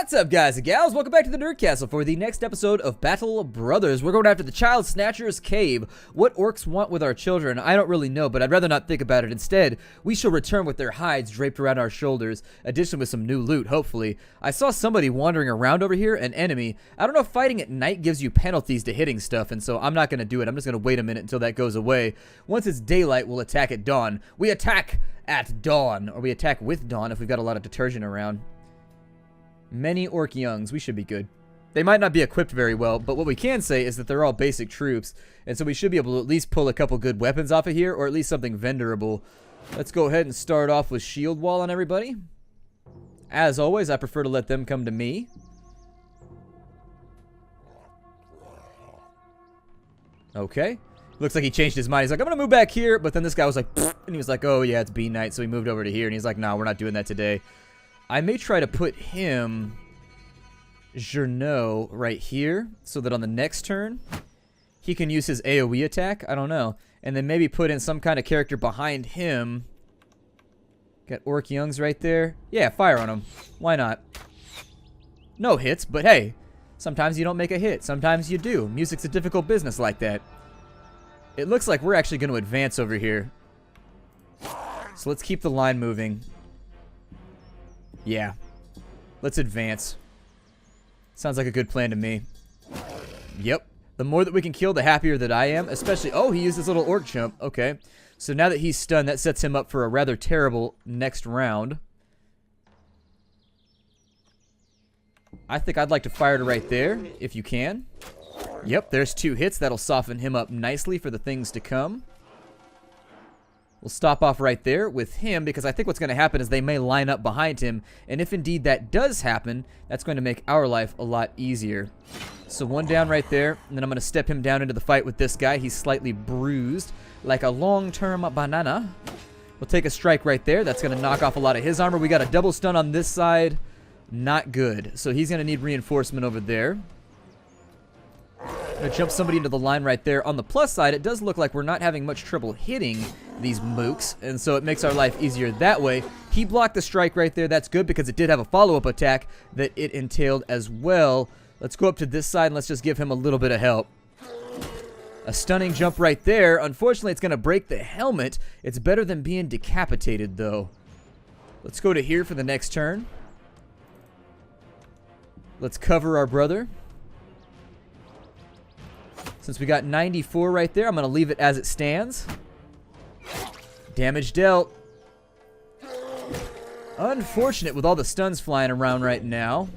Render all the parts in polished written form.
What's up, guys and gals? Welcome back to the Nerd Castle for the next episode of Battle Brothers. We're going after the Child Snatcher's Cave. What orcs want with our children, I don't really know, but I'd rather not think about it. Instead, we shall return with their hides draped around our shoulders, additionally with some new loot, hopefully. I saw somebody wandering around over here, an enemy. I don't know if fighting at night gives you penalties to hitting stuff, and so I'm not going to do it. I'm just going to wait a minute until that goes away. Once it's daylight, we'll attack at dawn. We attack at dawn, or we attack with dawn if we've got a lot of detergent around. Many orc youngs. We should be good. They might not be equipped very well, but what we can say is that they're all basic troops, and so we should be able to at least pull a couple good weapons off of here, or at least something vendorable. Let's go ahead and start off with shield wall on everybody. As always, I prefer to let them come to me. Okay. Looks like he changed his mind. He's like, I'm gonna move back here, but then this guy was like, pfft, and he was like, oh yeah, it's B night, so he moved over to here, and he's like, no, we're not doing that today. I may try to put him, Journeau, right here, so that on the next turn, he can use his AoE attack. I don't know. And then maybe put in some kind of character behind him. Got Orc Youngs right there. Yeah, fire on him. Why not? No hits, but hey, sometimes you don't make a hit. Sometimes you do. Music's a difficult business like that. It looks like we're actually going to advance over here. So let's keep the line moving. Yeah. Let's advance. Sounds like a good plan to me. Yep. The more that we can kill, the happier that I am. Especially... Oh, he used his little orc jump. Okay. So now that he's stunned, that sets him up for a rather terrible next round. I think I'd like to fire to right there, if you can. Yep, there's 2 hits. That'll soften him up nicely for the things to come. We'll stop off right there with him because I think what's going to happen is they may line up behind him. And if indeed that does happen, that's going to make our life a lot easier. So 1 down right there. And then I'm going to step him down into the fight with this guy. He's slightly bruised like a long-term banana. We'll take a strike right there. That's going to knock off a lot of his armor. We got a double stun on this side. Not good. So he's going to need reinforcement over there. I'm going to jump somebody into the line right there. On the plus side, it does look like we're not having much trouble hitting these mooks, and so it makes our life easier that way. He blocked the strike right there. That's good because it did have a follow-up attack that it entailed as well. Let's go up to this side and let's just give him a little bit of help. A stunning jump right there. Unfortunately, it's going to break the helmet. It's better than being decapitated, though. Let's go to here for the next turn. Let's cover our brother. Since we got 94 right there, I'm going to leave it as it stands. Damage dealt. Unfortunate with all the stuns flying around right now.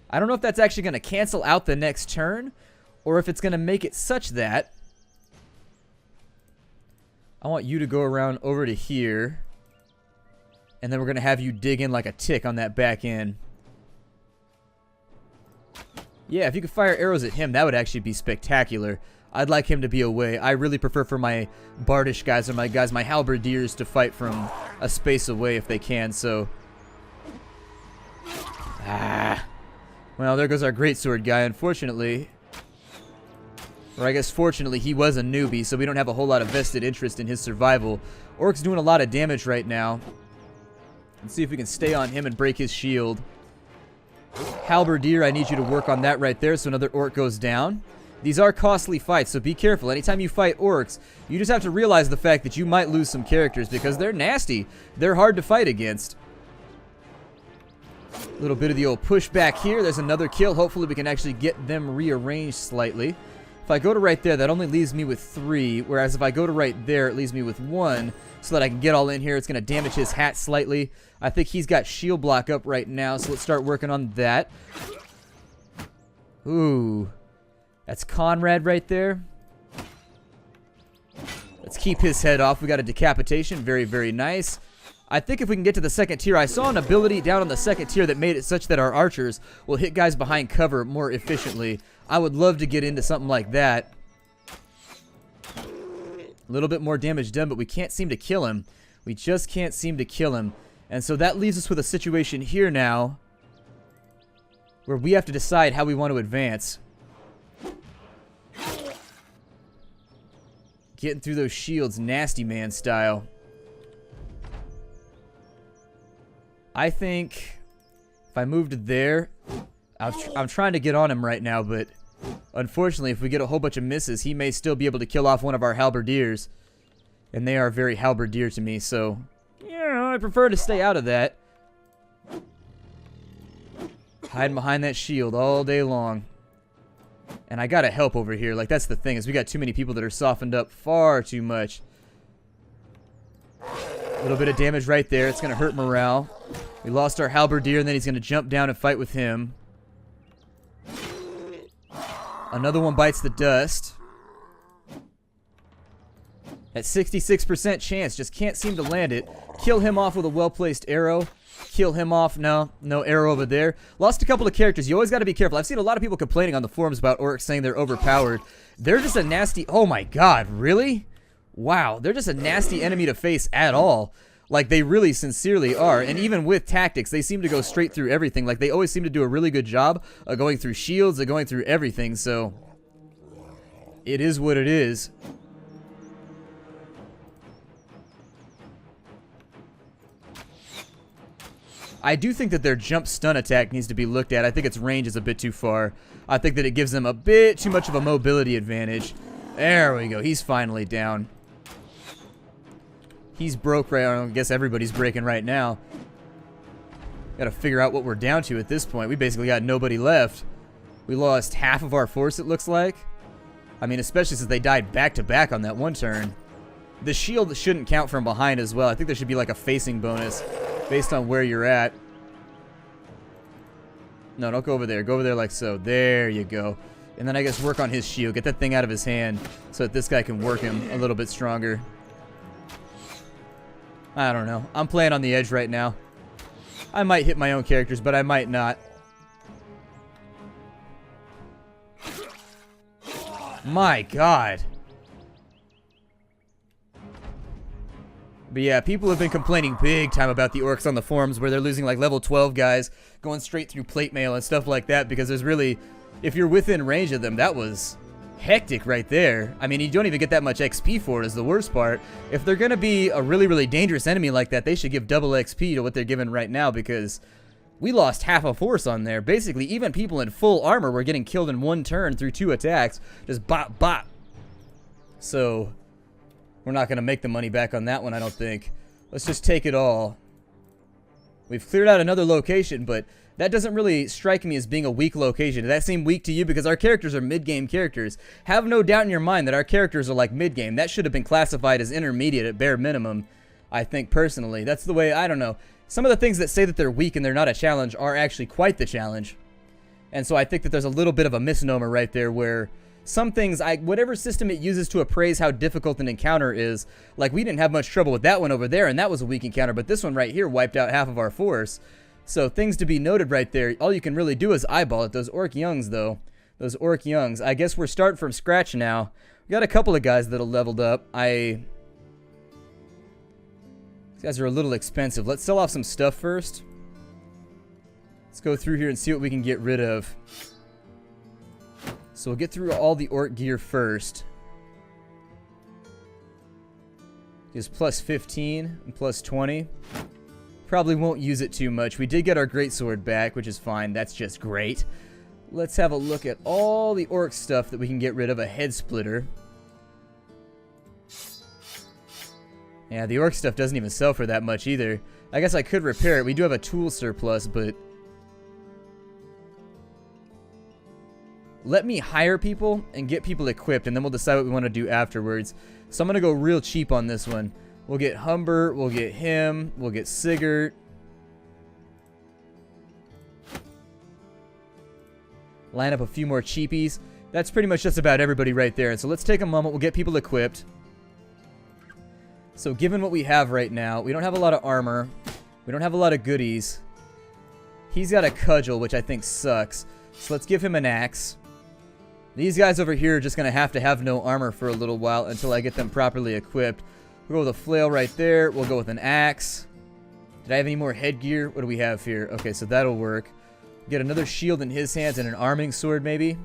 I don't know if that's actually going to cancel out the next turn, or if it's going to make it such that I want you to go around over to here, and then we're going to have you dig in like a tick on that back end. Yeah, if you could fire arrows at him, that would actually be spectacular. I'd like him to be away. I really prefer for my bardish guys or my halberdiers to fight from a space away if they can, so... Well, there goes our greatsword guy, unfortunately. Or I guess fortunately, he was a newbie, so we don't have a whole lot of vested interest in his survival. Orc's doing a lot of damage right now. Let's see if we can stay on him and break his shield. Halberdier, I need you to work on that right there so another orc goes down. These are costly fights, so be careful. Anytime you fight orcs, you just have to realize the fact that you might lose some characters because they're nasty. They're hard to fight against. A little bit of the old push back here. There's another kill. Hopefully we can actually get them rearranged slightly. If I go to right there, that only leaves me with 3, whereas if I go to right there, it leaves me with 1, so that I can get all in here. It's going to damage his hat slightly. I think he's got shield block up right now, so let's start working on that. Ooh. That's Conrad right there. Let's keep his head off. We got a decapitation. Very, very nice. I think if we can get to the second tier, I saw an ability down on the second tier that made it such that our archers will hit guys behind cover more efficiently. I would love to get into something like that. A little bit more damage done, but we can't seem to kill him. We just can't seem to kill him. And so that leaves us with a situation here now where we have to decide how we want to advance. Getting through those shields, nasty man style. I think If I moved there, I'm trying to get on him right now, but unfortunately, if we get a whole bunch of misses, he may still be able to kill off one of our halberdiers. And they are very halberdier to me, so yeah, I prefer to stay out of that. Hiding behind that shield all day long. And I gotta help over here. Like, that's the thing, is we got too many people that are softened up far too much. A little bit of damage right there. It's gonna hurt morale. We lost our halberdier, and then he's gonna jump down and fight with him. Another one bites the dust. At 66% chance, just can't seem to land it. Kill him off with a well-placed arrow. Kill him off. No arrow over there. Lost a couple of characters. You always got to be careful. I've seen a lot of people complaining on the forums about orcs, saying they're overpowered. They're just a nasty... Oh my god, really? Wow, they're just a nasty enemy to face at all. Like, they really sincerely are. And even with tactics, they seem to go straight through everything. Like, they always seem to do a really good job of going through shields, of going through everything. So, it is what it is. I do think that their jump stun attack needs to be looked at. I think its range is a bit too far. I think that it gives them a bit too much of a mobility advantage. There we go. He's finally down. He's broke right now. I guess everybody's breaking right now. Gotta figure out what we're down to at this point. We basically got nobody left. We lost half of our force, it looks like. I mean, especially since they died back to back on that one turn. The shield shouldn't count from behind as well. I think there should be like a facing bonus based on where you're at. No, don't go over there. Go over there like so. There you go. And then I guess work on his shield. Get that thing out of his hand so that this guy can work him a little bit stronger. I don't know. I'm playing on the edge right now. I might hit my own characters, but I might not. My god. But yeah, people have been complaining big time about the orcs on the forums where they're losing like level 12 guys going straight through plate mail and stuff like that because there's really, if you're within range of them, that was hectic right there. I mean, you don't even get that much XP for it is the worst part. If they're going to be a really, really dangerous enemy like that, they should give double XP to what they're giving right now because we lost half a force on there. Basically, even people in full armor were getting killed in one turn through 2 attacks. Just bop, bop. So we're not going to make the money back on that one, I don't think. Let's just take it all. We've cleared out another location, but that doesn't really strike me as being a weak location. Does that seem weak to you? Because our characters are mid-game characters. Have no doubt in your mind that our characters are like mid-game. That should have been classified as intermediate at bare minimum, I think, personally. That's the way, I don't know. Some of the things that say that they're weak and they're not a challenge are actually quite the challenge. And so I think that there's a little bit of a misnomer right there where some things, whatever system it uses to appraise how difficult an encounter is, like we didn't have much trouble with that one over there, and that was a weak encounter, but this one right here wiped out half of our force. So things to be noted right there. All you can really do is eyeball it. Those orc youngs, though. Those orc youngs. I guess we're starting from scratch now. We got a couple of guys that are leveled up. These guys are a little expensive. Let's sell off some stuff first. Let's go through here and see what we can get rid of. So we'll get through all the orc gear first. Is plus 15 and plus 20. Probably won't use it too much. We did get our greatsword back, which is fine. That's just great. Let's have a look at all the orc stuff that we can get rid of. A head splitter. Yeah, the orc stuff doesn't even sell for that much either. I guess I could repair it. We do have a tool surplus, but let me hire people and get people equipped, and then we'll decide what we want to do afterwards. So I'm going to go real cheap on this one. We'll get Humber, we'll get him, we'll get Sigurd. Line up a few more cheapies. That's pretty much just about everybody right there. And so let's take a moment, we'll get people equipped. So given what we have right now, we don't have a lot of armor. We don't have a lot of goodies. He's got a cudgel, which I think sucks. So let's give him an axe. These guys over here are just going to have no armor for a little while until I get them properly equipped. We'll go with a flail right there. We'll go with an axe. Did I have any more headgear? What do we have here? Okay, so that'll work. Get another shield in his hands and an arming sword maybe.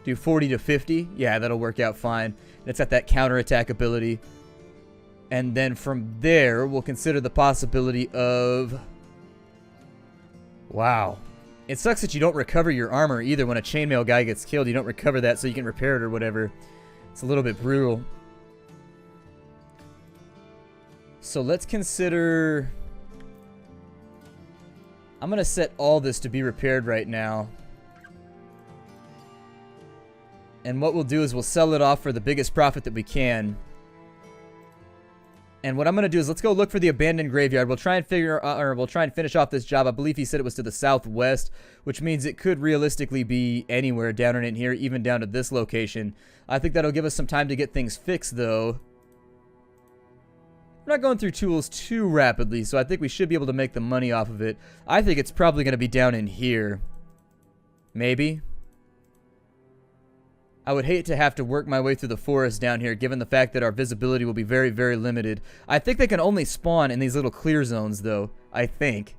Do 40 to 50. Yeah, that'll work out fine. It's got that counterattack ability. And then from there, we'll consider the possibility of Wow. It sucks that you don't recover your armor either when a chainmail guy gets killed. You don't recover that so you can repair it or whatever. It's a little bit brutal. So let's consider... I'm going to set all this to be repaired right now. And what we'll do is we'll sell it off for the biggest profit that we can. And what I'm going to do is let's go look for the abandoned graveyard. We'll try and finish off this job. I believe he said it was to the southwest, which means it could realistically be anywhere down in here, even down to this location. I think that'll give us some time to get things fixed, though. We're not going through tools too rapidly, so I think we should be able to make the money off of it. I think it's probably going to be down in here. Maybe. I would hate to have to work my way through the forest down here, given the fact that our visibility will be very, very limited. I think they can only spawn in these little clear zones, though. I think.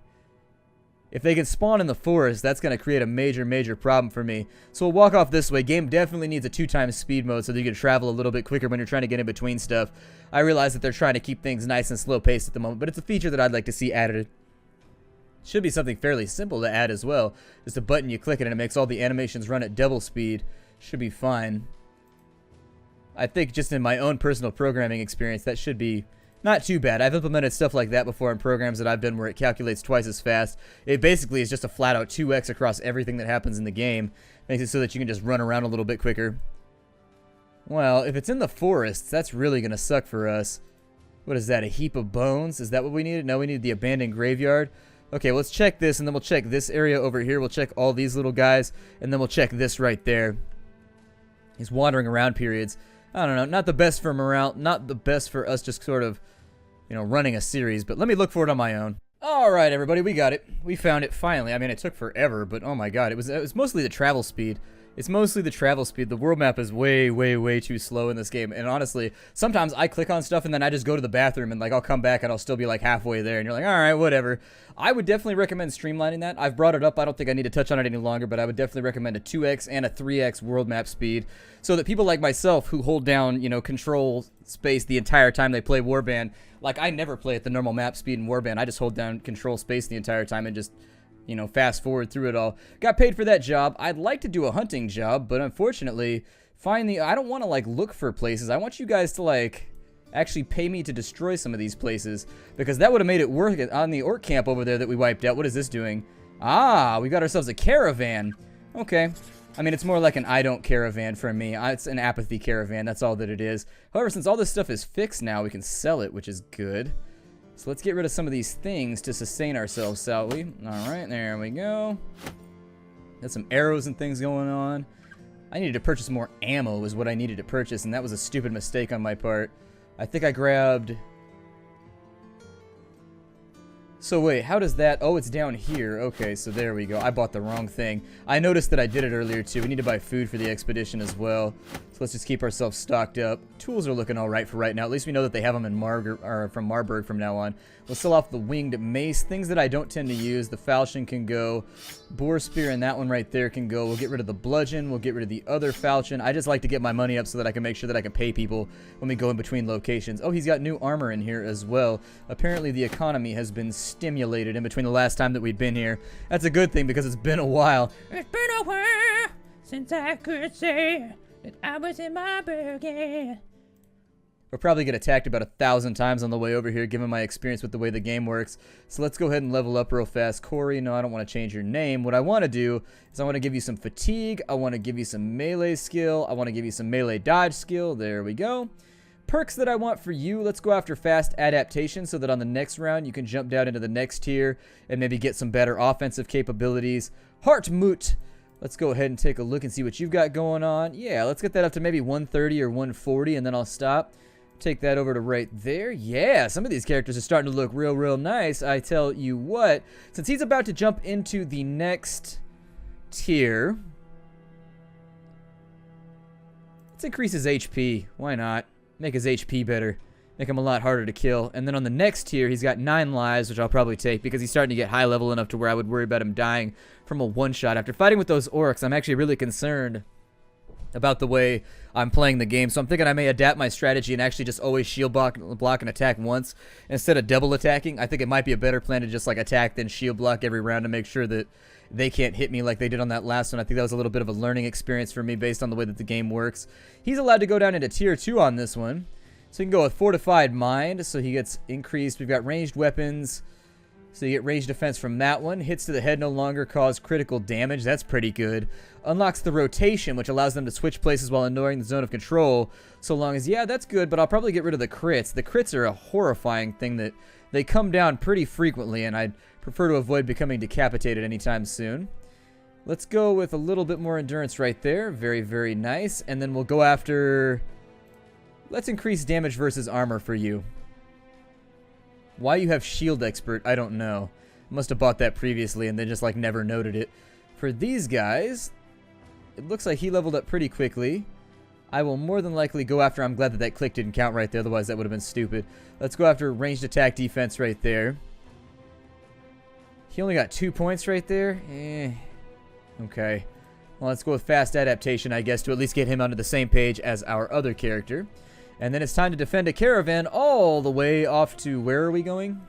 If they can spawn in the forest, that's going to create a major, major problem for me. So we'll walk off this way. Game definitely needs a 2x speed mode so that you can travel a little bit quicker when you're trying to get in between stuff. I realize that they're trying to keep things nice and slow paced at the moment, but it's a feature that I'd like to see added. Should be something fairly simple to add as well. Just a button, you click it, and it makes all the animations run at double speed. Should be fine. I think just in my own personal programming experience, that should be not too bad. I've implemented stuff like that before in programs that I've done where it calculates twice as fast. It basically is just a flat out 2x across everything that happens in the game. Makes it so that you can just run around a little bit quicker. Well, if it's in the forests, that's really going to suck for us. What is that, a heap of bones? Is that what we needed? No, we need the abandoned graveyard. Okay, let's check this, and then we'll check this area over here. We'll check all these little guys, and then we'll check this right there. He's wandering around periods. I don't know, not the best for morale, not the best for us just sort of, you know, running a series, but let me look for it on my own. Alright, everybody, we got it. We found it finally. I mean, it took forever, but oh my god, it was mostly the travel speed. It's mostly the travel speed. The world map is way, way, way too slow in this game. And honestly, sometimes I click on stuff and then I just go to the bathroom and like I'll come back and I'll still be like halfway there. And you're like, all right, whatever. I would definitely recommend streamlining that. I've brought it up. I don't think I need to touch on it any longer, but I would definitely recommend a 2x and a 3x world map speed so that people like myself who hold down, you know, control space the entire time they play Warband, like I never play at the normal map speed in Warband. I just hold down control space the entire time and just, you know, fast forward through it all. Got paid for that job. I'd like to do a hunting job, but unfortunately, I don't want to, like, look for places. I want you guys to, like, actually pay me to destroy some of these places, because that would have made it work on the orc camp over there that we wiped out. What is this doing? Ah, we got ourselves a caravan. Okay. I mean, it's more like an I don't caravan for me. It's an apathy caravan. That's all that it is. However, since all this stuff is fixed now, we can sell it, which is good. So let's get rid of some of these things to sustain ourselves, shall we? Alright, there we go. Got some arrows and things going on. I needed to purchase more ammo is what I needed to purchase, and that was a stupid mistake on my part. I think I grabbed... So wait, how does that... Oh, it's down here. Okay, so there we go. I bought the wrong thing. I noticed that I did it earlier, too. We need to buy food for the expedition as well. So let's just keep ourselves stocked up. Tools are looking all right for right now. At least we know that they have them in from Marburg from now on. We'll sell off the winged mace. Things that I don't tend to use. The falchion can go. Boar spear and that one right there can go. We'll get rid of the bludgeon. We'll get rid of the other falchion. I just like to get my money up so that I can make sure that I can pay people when we go in between locations. Oh, he's got new armor in here as well. Apparently the economy has been stimulated in between the last time that we've been here. That's a good thing because it's been a while. It's been a while since I could say that I was in my burger. We'll probably get attacked about 1,000 times on the way over here, given my experience with the way the game works. So let's go ahead and level up real fast. Corey, no, I don't want to change your name. What I want to do is I want to give you some fatigue. I want to give you some melee skill. I want to give you some melee dodge skill. There we go. Perks that I want for you, let's go after fast adaptation so that on the next round you can jump down into the next tier and maybe get some better offensive capabilities. Hartmut. Let's go ahead and take a look and see what you've got going on. Yeah, let's get that up to maybe 130 or 140 and then I'll stop. Take that over to right there. Yeah, some of these characters are starting to look real, real nice. I tell you what, since he's about to jump into the next tier, let's increase his HP. Why not? Make his HP better. Make him a lot harder to kill. And then on the next tier, he's got 9 lives, which I'll probably take because he's starting to get high level enough to where I would worry about him dying from a one-shot. After fighting with those orcs, I'm actually really concerned about the way I'm playing the game. So I'm thinking I may adapt my strategy and actually just always shield block and attack once instead of double attacking. I think it might be a better plan to just like attack then shield block every round to make sure that they can't hit me like they did on that last one. I think that was a little bit of a learning experience for me based on the way that the game works. He's allowed to go down into tier 2 on this one. So he can go with Fortified Mind, so he gets increased. We've got ranged weapons, so you get ranged defense from that one. Hits to the head no longer cause critical damage. That's pretty good. Unlocks the rotation, which allows them to switch places while ignoring the zone of control. So long as, yeah, that's good, but I'll probably get rid of the crits. The crits are a horrifying thing that they come down pretty frequently, and I'd prefer to avoid becoming decapitated anytime soon. Let's go with a little bit more endurance right there. Very, very nice. And then we'll go after... Let's increase damage versus armor for you. Why you have shield expert, I don't know. Must have bought that previously and then just like never noted it. For these guys, it looks like he leveled up pretty quickly. I will more than likely go after... I'm glad that that click didn't count right there, otherwise that would have been stupid. Let's go after ranged attack defense right there. He only got 2 points right there. Okay. Well, let's go with fast adaptation, I guess, to at least get him onto the same page as our other character. And then it's time to defend a caravan all the way off to... Where are we going?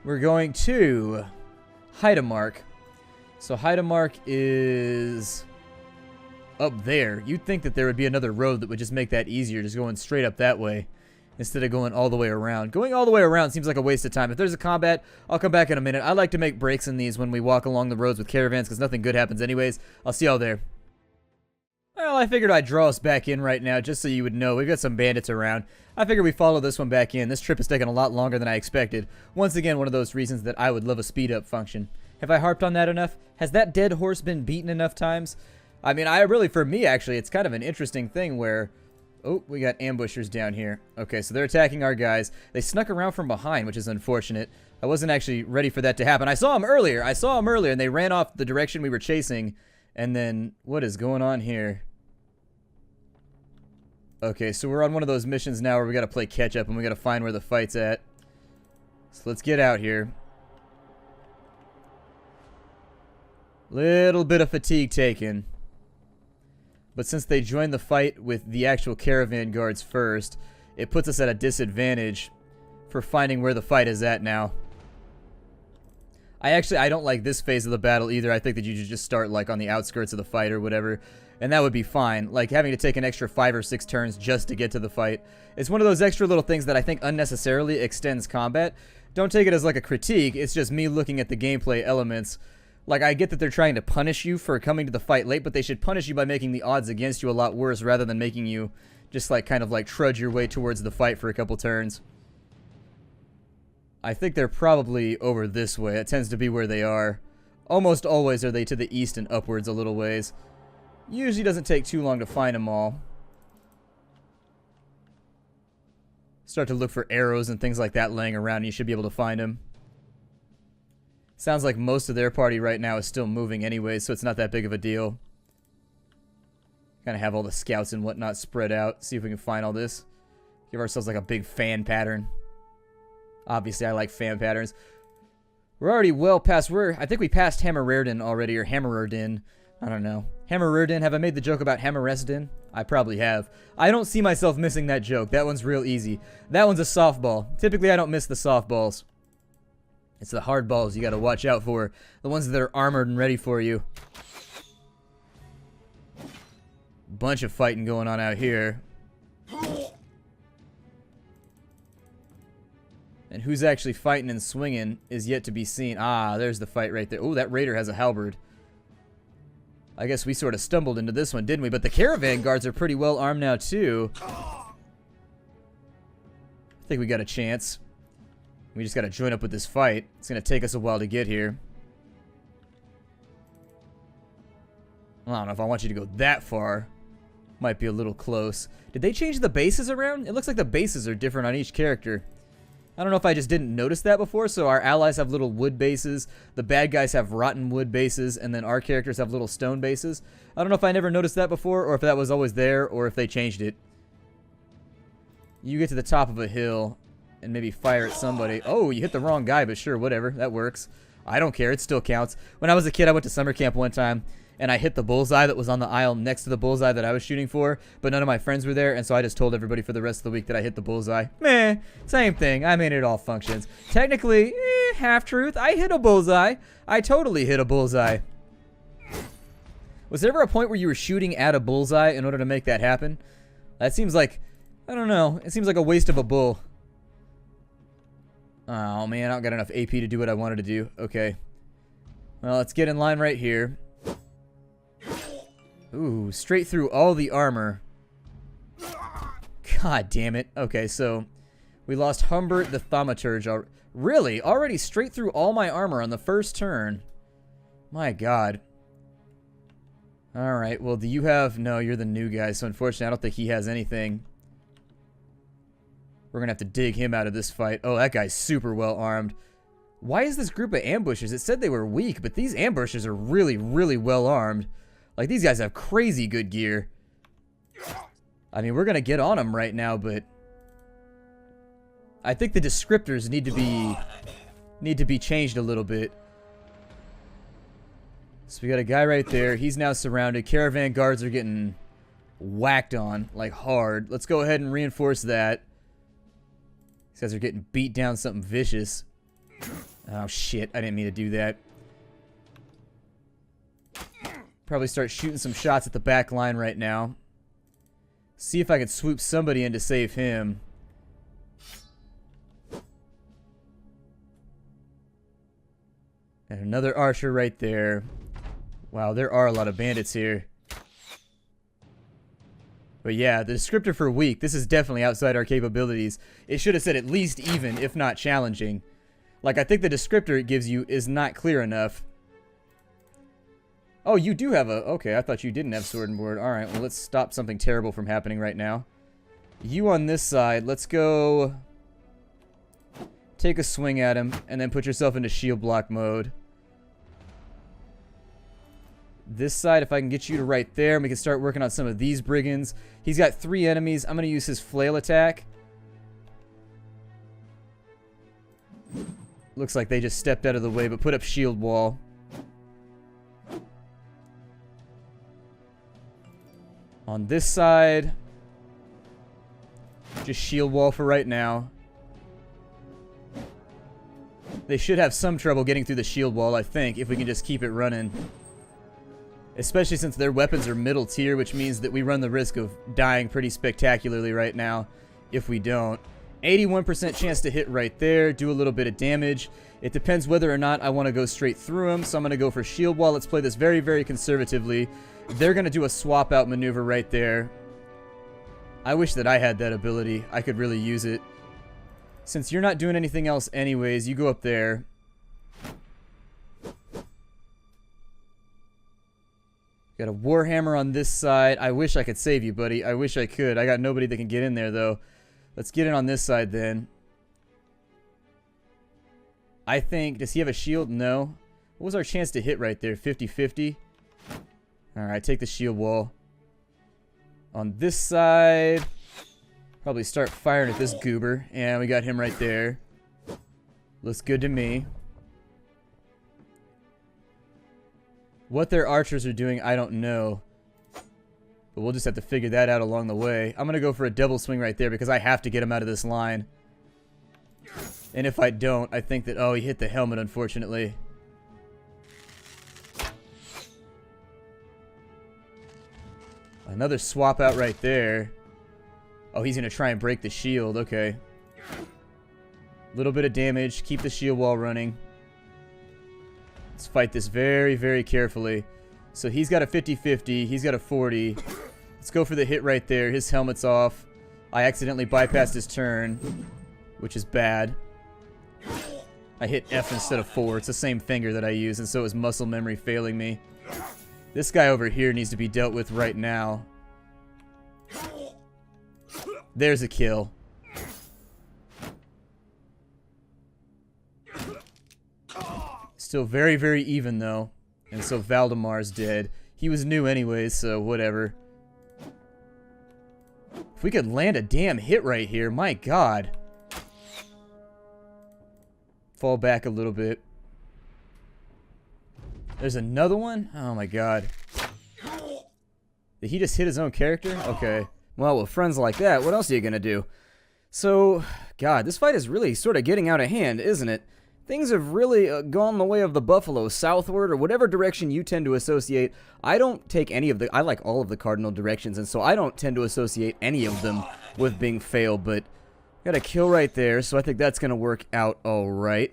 We're going to Heidemark. So Heidemark is up there. You'd think that there would be another road that would just make that easier, just going straight up that way instead of going all the way around. Going all the way around seems like a waste of time. If there's a combat, I'll come back in a minute. I like to make breaks in these when we walk along the roads with caravans because nothing good happens anyways. I'll see y'all there. Well, I figured I'd draw us back in right now just so you would know. We've got some bandits around. I figured we follow this one back in. This trip has taken a lot longer than I expected. Once again, one of those reasons that I would love a speed-up function. Have I harped on that enough? Has that dead horse been beaten enough times? I mean, for me, actually, it's kind of an interesting thing where... Oh, we got ambushers down here. Okay, so they're attacking our guys. They snuck around from behind, which is unfortunate. I wasn't actually ready for that to happen. I saw them earlier, and they ran off the direction we were chasing. And then, what is going on here? Okay, so we're on one of those missions now where we gotta play catch-up, and we gotta find where the fight's at. So let's get out here. Little bit of fatigue taken. But since they joined the fight with the actual caravan guards first, it puts us at a disadvantage for finding where the fight is at now. I don't like this phase of the battle either. I think that you should just start like on the outskirts of the fight or whatever, and that would be fine. Like having to take an extra 5 or 6 turns just to get to the fight. It's one of those extra little things that I think unnecessarily extends combat. Don't take it as like a critique, it's just me looking at the gameplay elements. Like, I get that they're trying to punish you for coming to the fight late, but they should punish you by making the odds against you a lot worse rather than making you just, like, kind of, like, trudge your way towards the fight for a couple turns. I think they're probably over this way. It tends to be where they are. Almost always are they to the east and upwards a little ways. Usually doesn't take too long to find them all. Start to look for arrows and things like that laying around, and you should be able to find them. Sounds like most of their party right now is still moving anyway, so it's not that big of a deal. Kind of have all the scouts and whatnot spread out. See if we can find all this. Give ourselves like a big fan pattern. Obviously, I like fan patterns. We're already well past... I think we passed Hammererdin already, or Hammererdin. I don't know. Hammererdin. Have I made the joke about Hammeresdin? I probably have. I don't see myself missing that joke. That one's real easy. That one's a softball. Typically, I don't miss the softballs. It's the hard balls you gotta watch out for. The ones that are armored and ready for you. Bunch of fighting going on out here. And who's actually fighting and swinging is yet to be seen. Ah, there's the fight right there. Oh, that raider has a halberd. I guess we sort of stumbled into this one, didn't we? But the caravan guards are pretty well armed now, too. I think we got a chance. We just gotta join up with this fight. It's gonna take us a while to get here. I don't know if I want you to go that far. Might be a little close. Did they change the bases around? It looks like the bases are different on each character. I don't know if I just didn't notice that before. So our allies have little wood bases. The bad guys have rotten wood bases. And then our characters have little stone bases. I don't know if I never noticed that before, or if that was always there, or if they changed it. You get to the top of a hill and maybe fire at somebody. Oh, you hit the wrong guy, but sure, whatever. That works. I don't care. It still counts. When I was a kid, I went to summer camp one time, and I hit the bullseye that was on the aisle next to the bullseye that I was shooting for, but none of my friends were there, and so I just told everybody for the rest of the week that I hit the bullseye. Meh, same thing. I mean, it all functions. Technically, half truth. I hit a bullseye. I totally hit a bullseye. Was there ever a point where you were shooting at a bullseye in order to make that happen? That seems like, I don't know, it seems like a waste of a bull. Oh man, I don't got enough AP to do what I wanted to do. Okay. Well, let's get in line right here. Ooh, straight through all the armor. God damn it. Okay, so we lost Humbert the Thaumaturge. Really? Already straight through all my armor on the first turn? My god. Alright, well, do you have... No, you're the new guy, so unfortunately I don't think he has anything. We're gonna have to dig him out of this fight. Oh, that guy's super well armed. Why is this group of ambushers? It said they were weak, but these ambushers are really, really well armed. Like, these guys have crazy good gear. I mean, we're gonna get on them right now, but... I think the descriptors need to be changed a little bit. So we got a guy right there. He's now surrounded. Caravan guards are getting whacked on, like, hard. Let's go ahead and reinforce that. These guys are getting beat down something vicious. Oh, shit. I didn't mean to do that. Probably start shooting some shots at the back line right now. See if I can swoop somebody in to save him. And another archer right there. Wow, there are a lot of bandits here. But yeah, the descriptor for weak, this is definitely outside our capabilities. It should have said at least even, if not challenging. Like, I think the descriptor it gives you is not clear enough. Oh, you do have a... Okay, I thought you didn't have sword and board. Alright, well, let's stop something terrible from happening right now. You on this side, let's go... Take a swing at him, and then put yourself into shield block mode. This side, if I can get you to right there, and we can start working on some of these brigands. He's got 3 enemies. I'm going to use his flail attack. Looks like they just stepped out of the way, but put up shield wall. On this side, just shield wall for right now. They should have some trouble getting through the shield wall, I think, if we can just keep it running. Especially since their weapons are middle tier, which means that we run the risk of dying pretty spectacularly right now if we don't. 81% chance to hit right there, do a little bit of damage. It depends whether or not I want to go straight through him, so I'm going to go for shield wall. Let's play this very, very conservatively. They're going to do a swap out maneuver right there. I wish that I had that ability. I could really use it. Since you're not doing anything else anyways, you go up there. Got a Warhammer on this side. I wish I could save you, buddy. I wish I could. I got nobody that can get in there, though. Let's get in on this side, then. I think... Does he have a shield? No. What was our chance to hit right there? 50-50? Alright, take the shield wall. On this side... Probably start firing at this goober. And we got him right there. Looks good to me. What their archers are doing, I don't know. But we'll just have to figure that out along the way. I'm going to go for a double swing right there because I have to get him out of this line. And if I don't, I think that... Oh, he hit the helmet, unfortunately. Another swap out right there. Oh, he's going to try and break the shield. Okay. Little bit of damage. Keep the shield wall running. Let's fight this very, very carefully. So he's got a 50-50. He's got a 40. Let's go for the hit right there. His helmet's off. I accidentally bypassed his turn, which is bad. I hit F instead of 4. It's the same finger that I use, and so is muscle memory failing me. This guy over here needs to be dealt with right now. There's a kill. Still very, very even, though. And so Valdemar's dead. He was new anyways, so whatever. If we could land a damn hit right here, my god. Fall back a little bit. There's another one? Oh my god. Did he just hit his own character? Okay. Well, with friends like that, what else are you gonna do? So, god, this fight is really sort of getting out of hand, isn't it? Things have really gone the way of the buffalo southward, or whatever direction you tend to associate. I don't take any of the... I like all of the cardinal directions, and so I don't tend to associate any of them with being fail, but... Got a kill right there, so I think that's going to work out alright.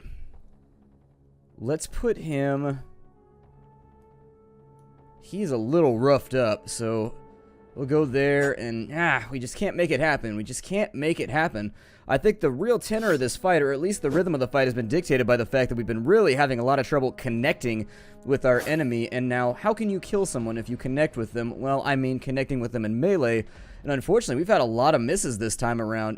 Let's put him... He's a little roughed up, so... We'll go there, and... we just can't make it happen. We just can't make it happen. I think the real tenor of this fight, or at least the rhythm of the fight, has been dictated by the fact that we've been really having a lot of trouble connecting with our enemy. And now, how can you kill someone if you connect with them? Well, I mean connecting with them in melee. And unfortunately, we've had a lot of misses this time around.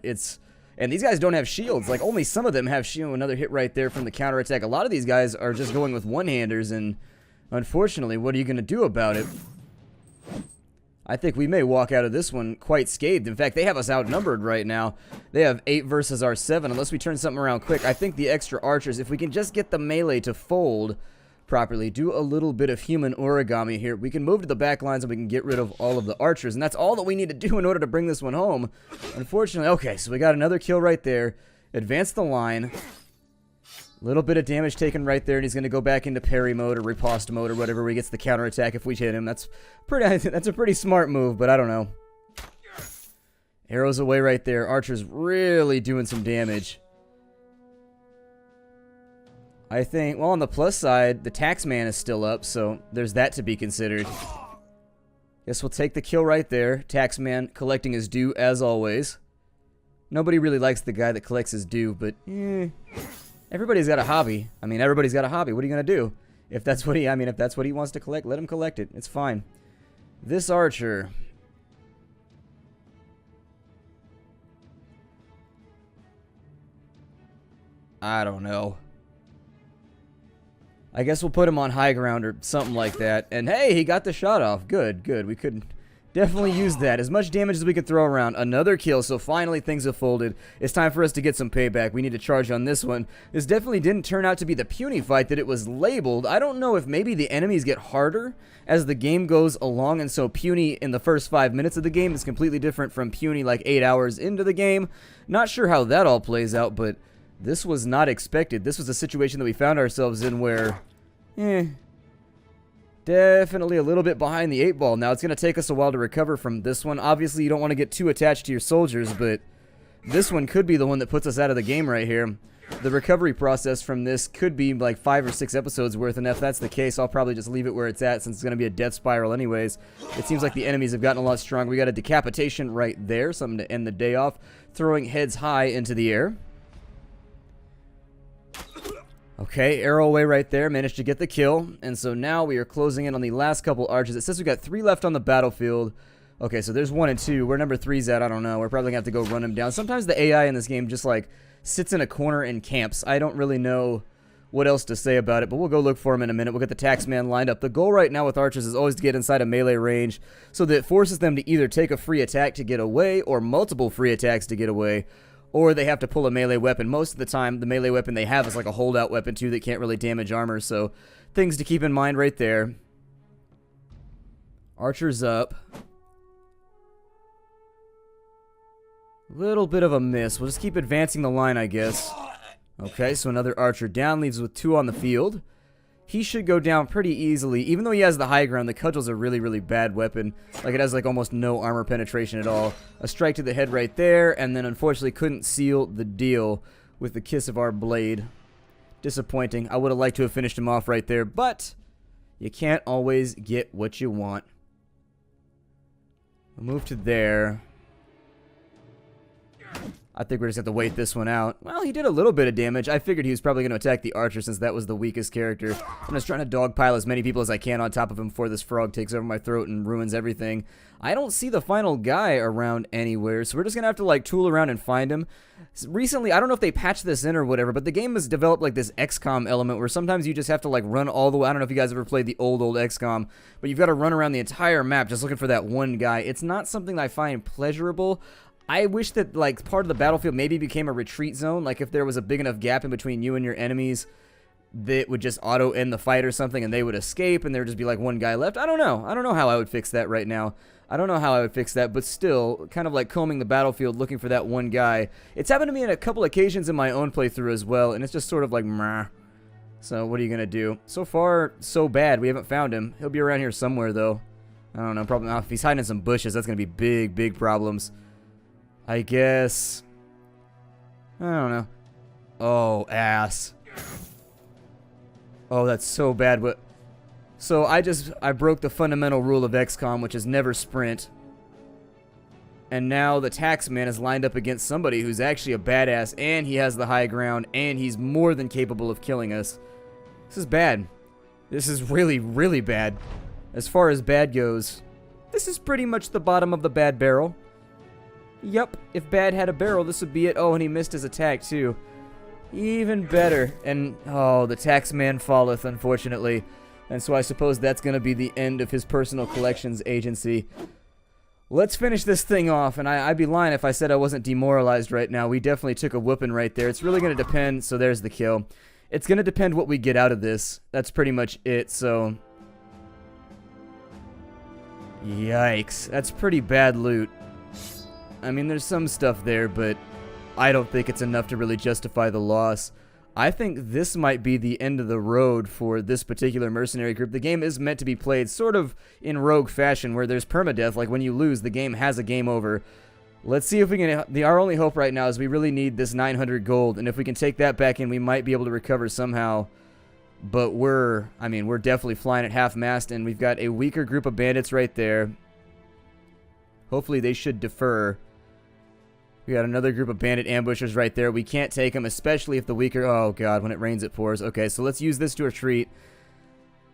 And these guys don't have shields. Like, only some of them have shield. Another hit right there from the counterattack. A lot of these guys are just going with one-handers, and unfortunately, what are you going to do about it? I think we may walk out of this one quite scathed. In fact, they have us outnumbered right now. They have 8 versus our 7, unless we turn something around quick. I think the extra archers, if we can just get the melee to fold properly, do a little bit of human origami here, we can move to the back lines and we can get rid of all of the archers. And that's all that we need to do in order to bring this one home. Unfortunately, okay, so we got another kill right there. Advance the line. Little bit of damage taken right there, and he's going to go back into parry mode or riposte mode or whatever, where he gets the counterattack if we hit him. That's a pretty smart move, but I don't know. Arrows away right there. Archer's really doing some damage. I think, well, on the plus side, the taxman is still up, so there's that to be considered. Guess we'll take the kill right there. Taxman collecting his due, as always. Nobody really likes the guy that collects his due, but everybody's got a hobby. I mean, everybody's got a hobby. What are you gonna do? If that's what he wants to collect, let him collect it. It's fine. This archer. I don't know. I guess we'll put him on high ground or something like that. And hey, he got the shot off. Good, good. We could definitely use that. As much damage as we could throw around. Another kill, so finally things have folded. It's time for us to get some payback. We need to charge on this one. This definitely didn't turn out to be the puny fight that it was labeled. I don't know if maybe the enemies get harder as the game goes along, and so puny in the first 5 minutes of the game is completely different from puny like 8 hours into the game. Not sure how that all plays out, but this was not expected. This was a situation that we found ourselves in where, definitely a little bit behind the 8 ball. Now, it's going to take us a while to recover from this one. Obviously, you don't want to get too attached to your soldiers, but this one could be the one that puts us out of the game right here. The recovery process from this could be like 5 or 6 episodes worth, and if that's the case, I'll probably just leave it where it's at since it's going to be a death spiral anyways. It seems like the enemies have gotten a lot stronger. We got a decapitation right there, something to end the day off. Throwing heads high into the air. Okay, arrow away right there, managed to get the kill, and so now we are closing in on the last couple archers. It says we got 3 left on the battlefield. Okay, so there's 1 and 2. Where number 3's at, I don't know. We're probably going to have to go run him down. Sometimes the AI in this game just, like, sits in a corner and camps. I don't really know what else to say about it, but we'll go look for him in a minute. We'll get the taxman lined up. The goal right now with archers is always to get inside a melee range so that it forces them to either take a free attack to get away or multiple free attacks to get away. Or they have to pull a melee weapon. Most of the time, the melee weapon they have is like a holdout weapon, too, that can't really damage armor. So, things to keep in mind right there. Archer's up. Little bit of a miss. We'll just keep advancing the line, I guess. Okay, so another archer down. Leaves with 2 on the field. He should go down pretty easily. Even though he has the high ground, the cudgel's a really, really bad weapon. Like, it has, like, almost no armor penetration at all. A strike to the head right there, and then, unfortunately, couldn't seal the deal with the kiss of our blade. Disappointing. I would have liked to have finished him off right there, but you can't always get what you want. We'll move to there. I think we're just going to have to wait this one out. Well, he did a little bit of damage. I figured he was probably going to attack the archer since that was the weakest character. I'm just trying to dogpile as many people as I can on top of him before this frog takes over my throat and ruins everything. I don't see the final guy around anywhere, so we're just going to have to, like, tool around and find him. Recently, I don't know if they patched this in or whatever, but the game has developed, like, this XCOM element where sometimes you just have to, like, run all the way. I don't know if you guys ever played the old XCOM, but you've got to run around the entire map just looking for that one guy. It's not something that I find pleasurable. I wish that, like, part of the battlefield maybe became a retreat zone. Like, if there was a big enough gap in between you and your enemies, that would just auto end the fight or something and they would escape and there would just be like one guy left. I don't know. I don't know how I would fix that right now. I don't know how I would fix that, but still, kind of like combing the battlefield looking for that one guy. It's happened to me on a couple occasions in my own playthrough as well, and it's just sort of like, meh. So what are you going to do? So far, so bad. We haven't found him. He'll be around here somewhere, though. I don't know. Probably not. If he's hiding in some bushes, that's going to be big, big problems. I guess. I don't know. Oh, ass. Oh, that's so bad. But so I broke the fundamental rule of XCOM, which is never sprint. And now the taxman is lined up against somebody who's actually a badass, and he has the high ground, and he's more than capable of killing us. This is bad. This is really, really bad. As far as bad goes, this is pretty much the bottom of the bad barrel. Yup, if bad had a barrel, this would be it. Oh, and he missed his attack, too. Even better. And, oh, the taxman falleth, unfortunately. And so I suppose that's going to be the end of his personal collections agency. Let's finish this thing off, and I'd be lying if I said I wasn't demoralized right now. We definitely took a whooping right there. It's really going to depend, so there's the kill. It's going to depend what we get out of this. That's pretty much it, so... Yikes. That's pretty bad loot. I mean, there's some stuff there, but I don't think it's enough to really justify the loss. I think this might be the end of the road for this particular mercenary group. The game is meant to be played sort of in rogue fashion, where there's permadeath. Like, when you lose, the game has a game over. Let's see if we can... Our only hope right now is we really need this 900 gold, and if we can take that back in, we might be able to recover somehow. But we're definitely flying at half-mast, and we've got a weaker group of bandits right there. Hopefully they should defer. We got another group of bandit ambushers right there. We can't take them, especially if the weaker... Oh, God, when it rains, it pours. Okay, so let's use this to retreat.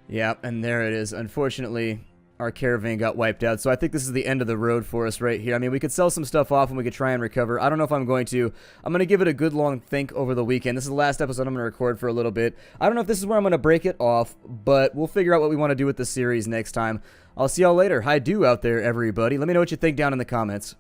Yeah, and there it is. Unfortunately, our caravan got wiped out, so I think this is the end of the road for us right here. I mean, we could sell some stuff off and we could try and recover. I don't know if I'm going to. I'm going to give it a good long think over the weekend. This is the last episode I'm going to record for a little bit. I don't know if this is where I'm going to break it off, but we'll figure out what we want to do with the series next time. I'll see y'all later. Hi-do out there, everybody. Let me know what you think down in the comments.